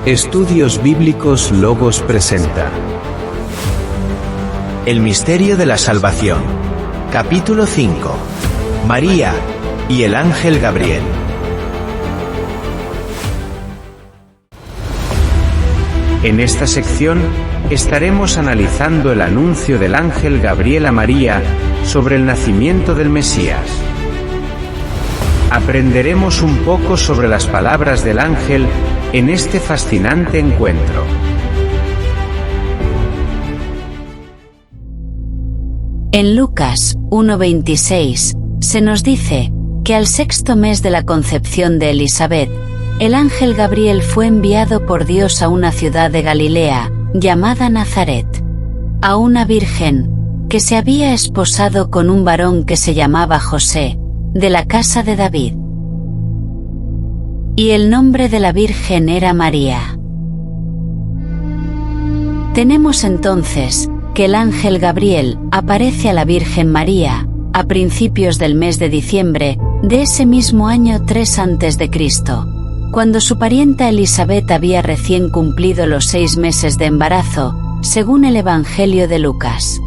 Estudios Bíblicos Logos presenta El misterio de la salvación. Capítulo 5. María y el ángel Gabriel. En esta sección, estaremos analizando el anuncio del ángel Gabriel a María sobre el nacimiento del Mesías. Aprenderemos un poco sobre las palabras del ángel en este fascinante encuentro. En Lucas 1:26 se nos dice que al sexto mes de la concepción de Elisabet, el ángel Gabriel fue enviado por Dios a una ciudad de Galilea, llamada Nazaret, a una virgen que se había esposado con un varón que se llamaba José, de la casa de David. Y el nombre de la virgen era María. Tenemos entonces que el ángel Gabriel aparece a la Virgen María a principios del mes de diciembre de ese mismo año 3 a.C., cuando su parienta Elisabet había recién cumplido los 6 meses de embarazo, según el Evangelio de Lucas.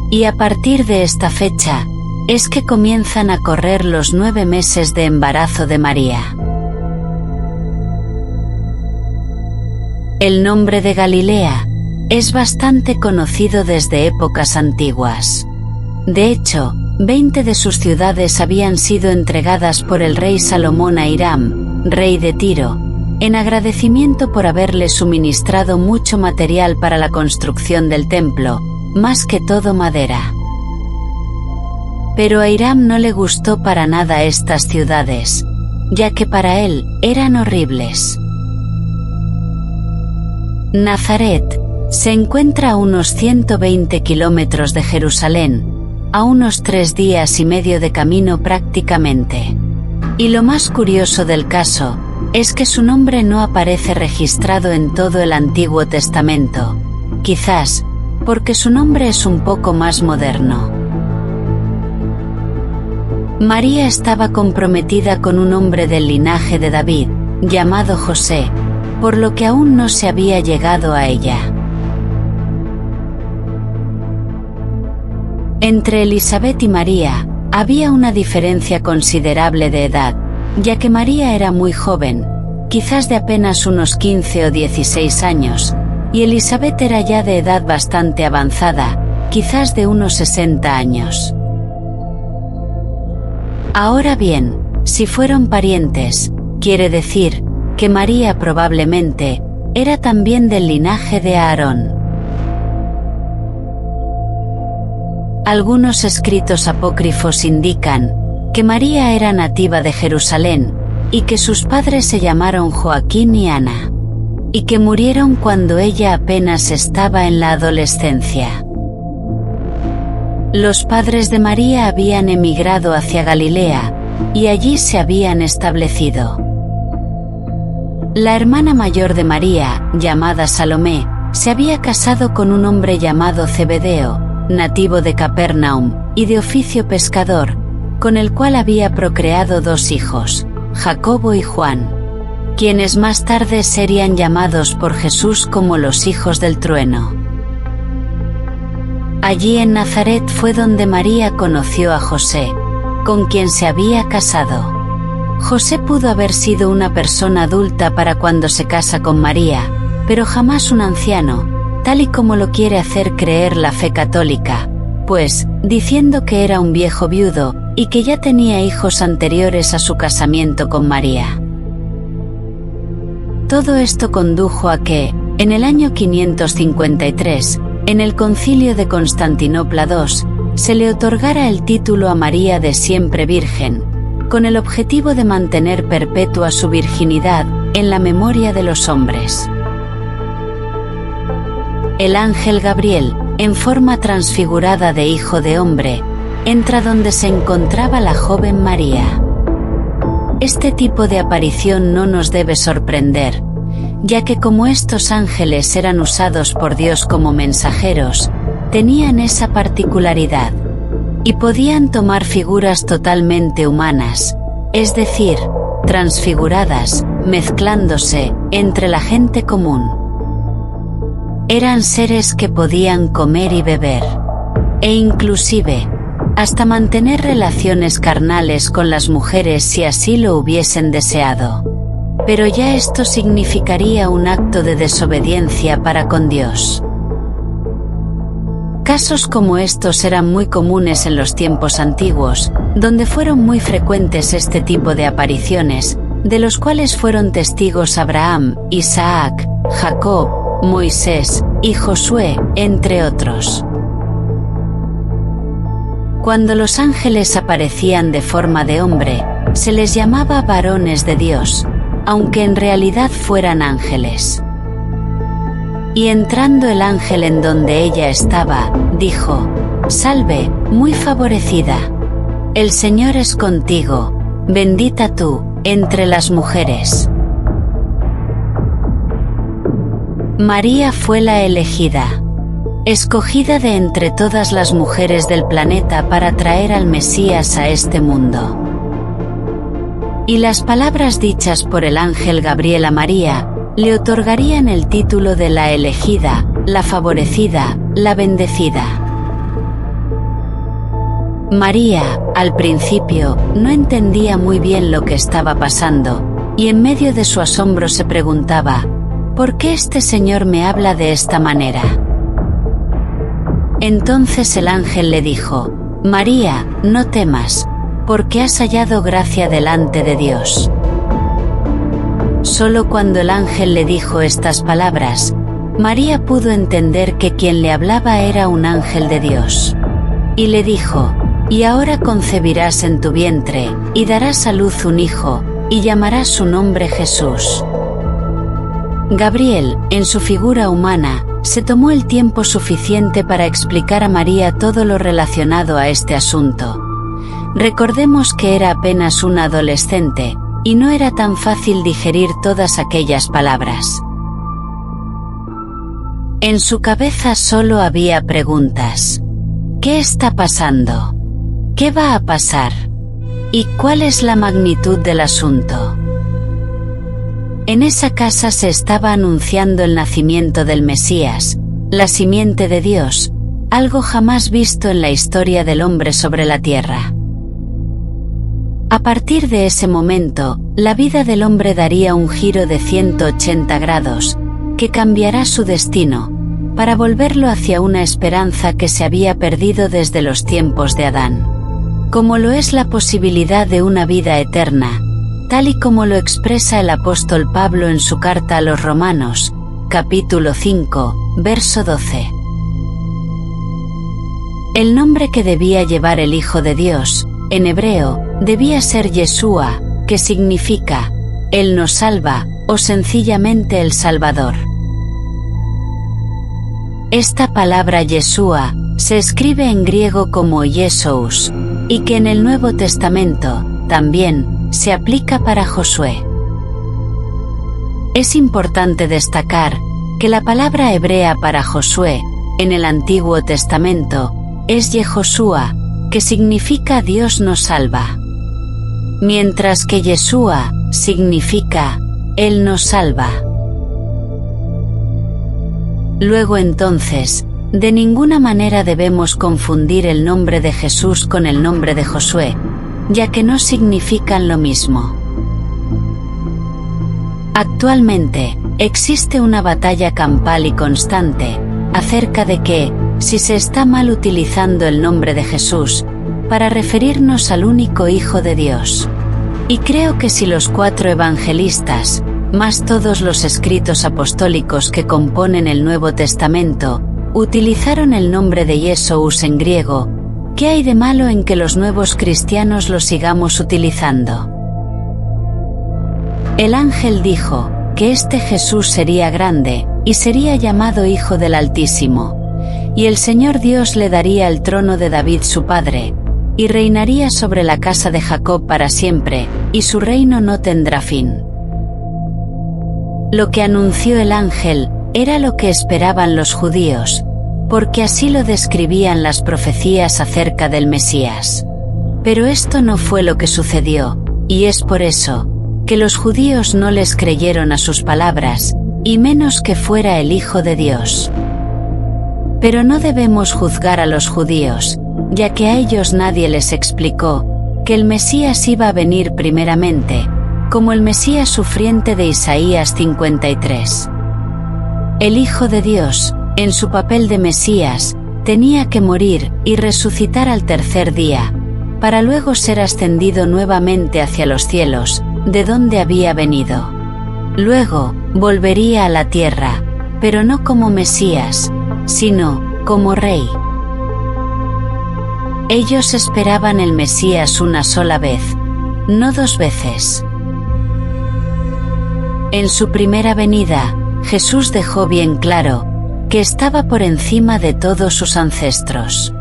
Y a partir de esta fecha, es que comienzan a correr los 9 meses de embarazo de María. El nombre de Galilea es bastante conocido desde épocas antiguas. De hecho, 20 de sus ciudades habían sido entregadas por el rey Salomón a Hiram, rey de Tiro, en agradecimiento por haberle suministrado mucho material para la construcción del templo, más que todo madera. Pero a Hiram no le gustó para nada estas ciudades, ya que para él eran horribles. Nazaret se encuentra a unos 120 kilómetros de Jerusalén, a unos 3 días y medio de camino prácticamente. Y lo más curioso del caso es que su nombre no aparece registrado en todo el Antiguo Testamento, quizás porque su nombre es un poco más moderno. María estaba comprometida con un hombre del linaje de David, llamado José, por lo que aún no se había llegado a ella. Entre Elisabet y María había una diferencia considerable de edad, ya que María era muy joven, quizás de apenas unos 15 o 16 años, y Elisabet era ya de edad bastante avanzada, quizás de unos 60 años. Ahora bien, si fueron parientes, quiere decir que María probablemente era también del linaje de Aarón. Algunos escritos apócrifos indican que María era nativa de Jerusalén y que sus padres se llamaron Joaquín y Ana, y que murieron cuando ella apenas estaba en la adolescencia. Los padres de María habían emigrado hacia Galilea y allí se habían establecido. La hermana mayor de María, llamada Salomé, se había casado con un hombre llamado Zebedeo, nativo de Capernaum, y de oficio pescador, con el cual había procreado 2 hijos, Jacobo y Juan, quienes más tarde serían llamados por Jesús como los hijos del trueno. Allí en Nazaret fue donde María conoció a José, con quien se había casado. José pudo haber sido una persona adulta para cuando se casa con María, pero jamás un anciano, tal y como lo quiere hacer creer la fe católica, pues, diciendo que era un viejo viudo, y que ya tenía hijos anteriores a su casamiento con María. Todo esto condujo a que, en el año 553, en el Concilio de Constantinopla II, se le otorgara el título a María de siempre virgen, con el objetivo de mantener perpetua su virginidad en la memoria de los hombres. El ángel Gabriel, en forma transfigurada de hijo de hombre, entra donde se encontraba la joven María. Este tipo de aparición no nos debe sorprender, ya que como estos ángeles eran usados por Dios como mensajeros, tenían esa particularidad, y podían tomar figuras totalmente humanas, es decir, transfiguradas, mezclándose entre la gente común. Eran seres que podían comer y beber, e inclusive, hasta mantener relaciones carnales con las mujeres si así lo hubiesen deseado. Pero ya esto significaría un acto de desobediencia para con Dios. Casos como estos eran muy comunes en los tiempos antiguos, donde fueron muy frecuentes este tipo de apariciones, de los cuales fueron testigos Abraham, Isaac, Jacob, Moisés y Josué, entre otros. Cuando los ángeles aparecían de forma de hombre, se les llamaba varones de Dios, aunque en realidad fueran ángeles. Y entrando el ángel en donde ella estaba, dijo: «Salve, muy favorecida. El Señor es contigo, bendita tú, entre las mujeres». María fue la elegida, escogida de entre todas las mujeres del planeta para traer al Mesías a este mundo. Y las palabras dichas por el ángel Gabriel a María, le otorgarían el título de la elegida, la favorecida, la bendecida. María, al principio, no entendía muy bien lo que estaba pasando, y en medio de su asombro se preguntaba: ¿por qué este Señor me habla de esta manera? Entonces el ángel le dijo: «María, no temas, porque has hallado gracia delante de Dios». Solo cuando el ángel le dijo estas palabras, María pudo entender que quien le hablaba era un ángel de Dios. Y le dijo: «Y ahora concebirás en tu vientre, y darás a luz un hijo, y llamarás su nombre Jesús». Gabriel, en su figura humana, se tomó el tiempo suficiente para explicar a María todo lo relacionado a este asunto. Recordemos que era apenas una adolescente, y no era tan fácil digerir todas aquellas palabras. En su cabeza solo había preguntas. ¿Qué está pasando? ¿Qué va a pasar? ¿Y cuál es la magnitud del asunto? En esa casa se estaba anunciando el nacimiento del Mesías, la simiente de Dios, algo jamás visto en la historia del hombre sobre la tierra. A partir de ese momento, la vida del hombre daría un giro de 180 grados, que cambiará su destino, para volverlo hacia una esperanza que se había perdido desde los tiempos de Adán. Como lo es la posibilidad de una vida eterna, tal y como lo expresa el apóstol Pablo en su carta a los Romanos, capítulo 5, verso 12. El nombre que debía llevar el Hijo de Dios, en hebreo, debía ser Yeshua, que significa «Él nos salva» o sencillamente el Salvador. Esta palabra Yeshua se escribe en griego como Yesous, y que en el Nuevo Testamento, también, se aplica para Josué. Es importante destacar que la palabra hebrea para Josué, en el Antiguo Testamento, es Yehoshua, que significa Dios nos salva. Mientras que Yeshua significa Él nos salva. Luego entonces, de ninguna manera debemos confundir el nombre de Jesús con el nombre de Josué, ya que no significan lo mismo. Actualmente, existe una batalla campal y constante, acerca de que, si se está mal utilizando el nombre de Jesús, para referirnos al único Hijo de Dios. Y creo que si los 4 evangelistas, más todos los escritos apostólicos que componen el Nuevo Testamento, utilizaron el nombre de Jesús en griego, ¿qué hay de malo en que los nuevos cristianos lo sigamos utilizando? El ángel dijo que este Jesús sería grande, y sería llamado Hijo del Altísimo, y el Señor Dios le daría el trono de David su padre, y reinaría sobre la casa de Jacob para siempre, y su reino no tendrá fin. Lo que anunció el ángel, era lo que esperaban los judíos, porque así lo describían las profecías acerca del Mesías. Pero esto no fue lo que sucedió, y es por eso que los judíos no les creyeron a sus palabras, y menos que fuera el Hijo de Dios. Pero no debemos juzgar a los judíos, ya que a ellos nadie les explicó que el Mesías iba a venir primeramente, como el Mesías sufriente de Isaías 53. El Hijo de Dios, en su papel de Mesías, tenía que morir y resucitar al tercer día, para luego ser ascendido nuevamente hacia los cielos, de donde había venido. Luego, volvería a la tierra, pero no como Mesías, sino como Rey. Ellos esperaban el Mesías una sola vez, no dos veces. En su primera venida, Jesús dejó bien claro que estaba por encima de todos sus ancestros: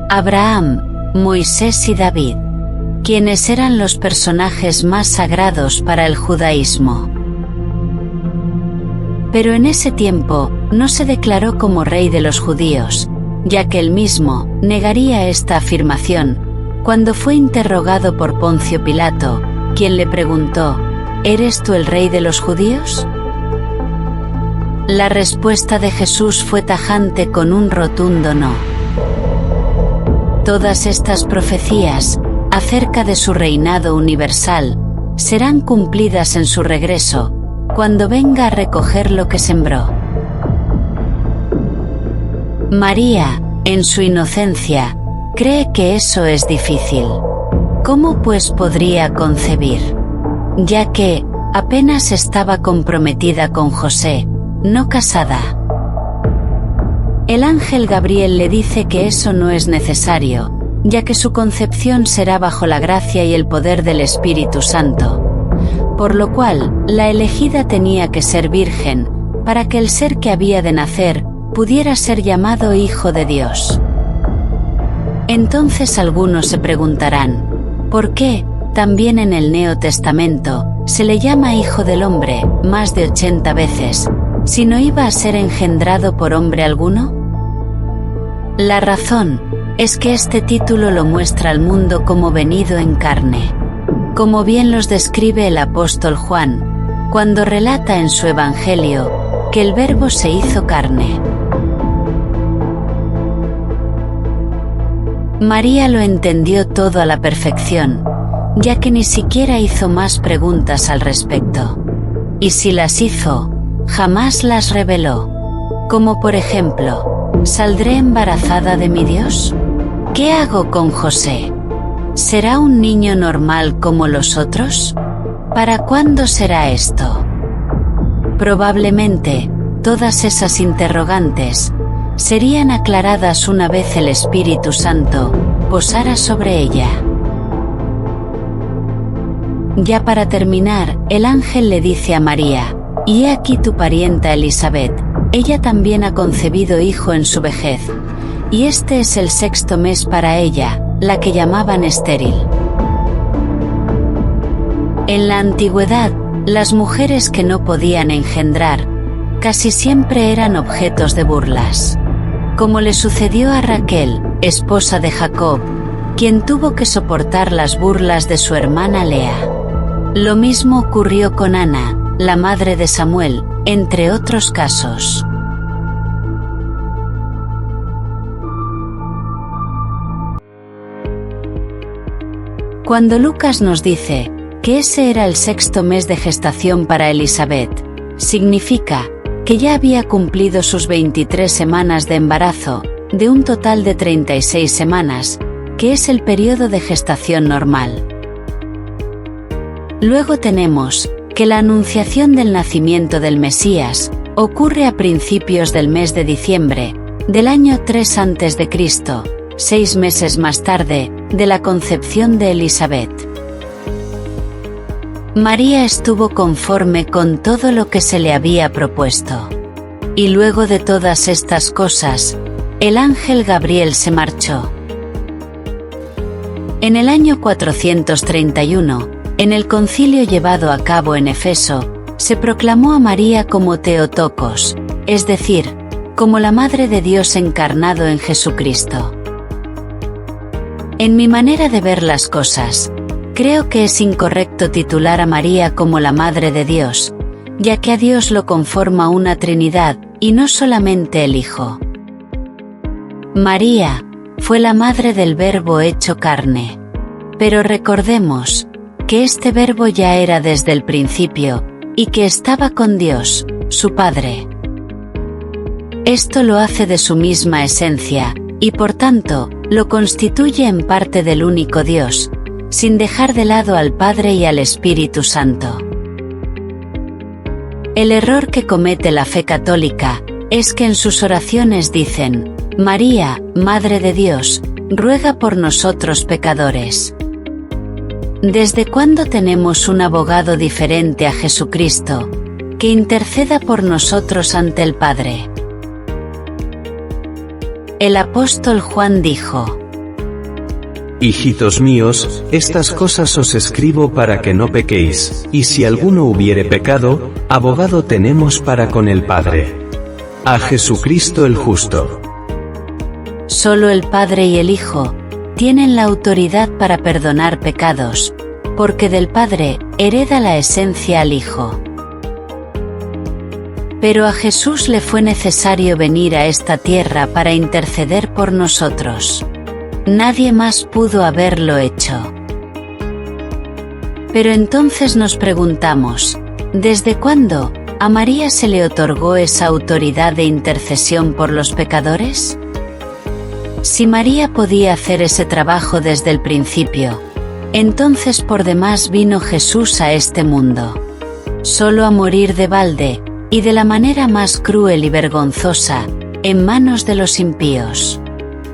Abraham, Moisés y David, quienes eran los personajes más sagrados para el judaísmo. Pero en ese tiempo, no se declaró como rey de los judíos, ya que él mismo negaría esta afirmación cuando fue interrogado por Poncio Pilato, quien le preguntó: ¿Eres tú el rey de los judíos? La respuesta de Jesús fue tajante con un rotundo no. Todas estas profecías acerca de su reinado universal serán cumplidas en su regreso, cuando venga a recoger lo que sembró. María, en su inocencia, cree que eso es difícil. ¿Cómo pues podría concebir? Ya que apenas estaba comprometida con José, no casada. El ángel Gabriel le dice que eso no es necesario, ya que su concepción será bajo la gracia y el poder del Espíritu Santo. Por lo cual, la elegida tenía que ser virgen, para que el ser que había de nacer pudiera ser llamado Hijo de Dios. Entonces algunos se preguntarán: ¿por qué, también en el Nuevo Testamento, se le llama Hijo del Hombre más de 80 veces, si no iba a ser engendrado por hombre alguno? La razón es que este título lo muestra al mundo como venido en carne, como bien los describe el apóstol Juan, cuando relata en su Evangelio que el Verbo se hizo carne. María lo entendió todo a la perfección, ya que ni siquiera hizo más preguntas al respecto. Y si las hizo, jamás las reveló. Como por ejemplo: ¿saldré embarazada de mi Dios? ¿Qué hago con José? ¿Será un niño normal como los otros? ¿Para cuándo será esto? Probablemente, todas esas interrogantes serían aclaradas una vez el Espíritu Santo posara sobre ella. Ya para terminar, el ángel le dice a María: y he aquí tu parienta Elisabet, ella también ha concebido hijo en su vejez, y este es el 6º mes para ella, la que llamaban estéril. En la antigüedad, las mujeres que no podían engendrar, casi siempre eran objetos de burlas. Como le sucedió a Raquel, esposa de Jacob, quien tuvo que soportar las burlas de su hermana Lea. Lo mismo ocurrió con Ana, la madre de Samuel, entre otros casos. Cuando Lucas nos dice que ese era el 6º mes de gestación para Elisabet, significa que ya había cumplido sus 23 semanas de embarazo, de un total de 36 semanas, que es el periodo de gestación normal. Luego tenemos que la anunciación del nacimiento del Mesías ocurre a principios del mes de diciembre, del año 3 a.C., 6 meses más tarde de la concepción de Elisabet. María estuvo conforme con todo lo que se le había propuesto. Y luego de todas estas cosas, el ángel Gabriel se marchó. En el año 431, en el concilio llevado a cabo en Éfeso, se proclamó a María como Theotokos, es decir, como la Madre de Dios encarnado en Jesucristo. En mi manera de ver las cosas, Creo que es incorrecto titular a María como la Madre de Dios, ya que a Dios lo conforma una Trinidad, y no solamente el Hijo. María fue la madre del Verbo hecho carne. Pero recordemos que este Verbo ya era desde el principio, y que estaba con Dios, su Padre. Esto lo hace de su misma esencia, y por tanto, lo constituye en parte del único Dios, sin dejar de lado al Padre y al Espíritu Santo. El error que comete la fe católica es que en sus oraciones dicen: María, Madre de Dios, ruega por nosotros pecadores. ¿Desde cuándo tenemos un abogado diferente a Jesucristo, que interceda por nosotros ante el Padre? El apóstol Juan dijo: Hijitos míos, estas cosas os escribo para que no pequéis, y si alguno hubiere pecado, abogado tenemos para con el Padre, a Jesucristo el justo. Solo el Padre y el Hijo tienen la autoridad para perdonar pecados, porque del Padre hereda la esencia al Hijo. Pero a Jesús le fue necesario venir a esta tierra para interceder por nosotros. Nadie más pudo haberlo hecho. Pero entonces nos preguntamos, ¿desde cuándo a María se le otorgó esa autoridad de intercesión por los pecadores? Si María podía hacer ese trabajo desde el principio, entonces por demás vino Jesús a este mundo, solo a morir de balde, y de la manera más cruel y vergonzosa, en manos de los impíos,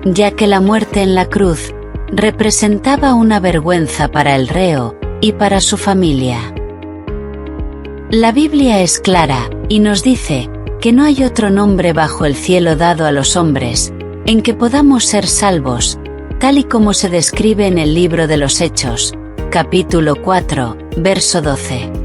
ya que la muerte en la cruz representaba una vergüenza para el reo y para su familia. La Biblia es clara, y nos dice que no hay otro nombre bajo el cielo dado a los hombres, en que podamos ser salvos, tal y como se describe en el libro de los Hechos, capítulo 4, verso 12.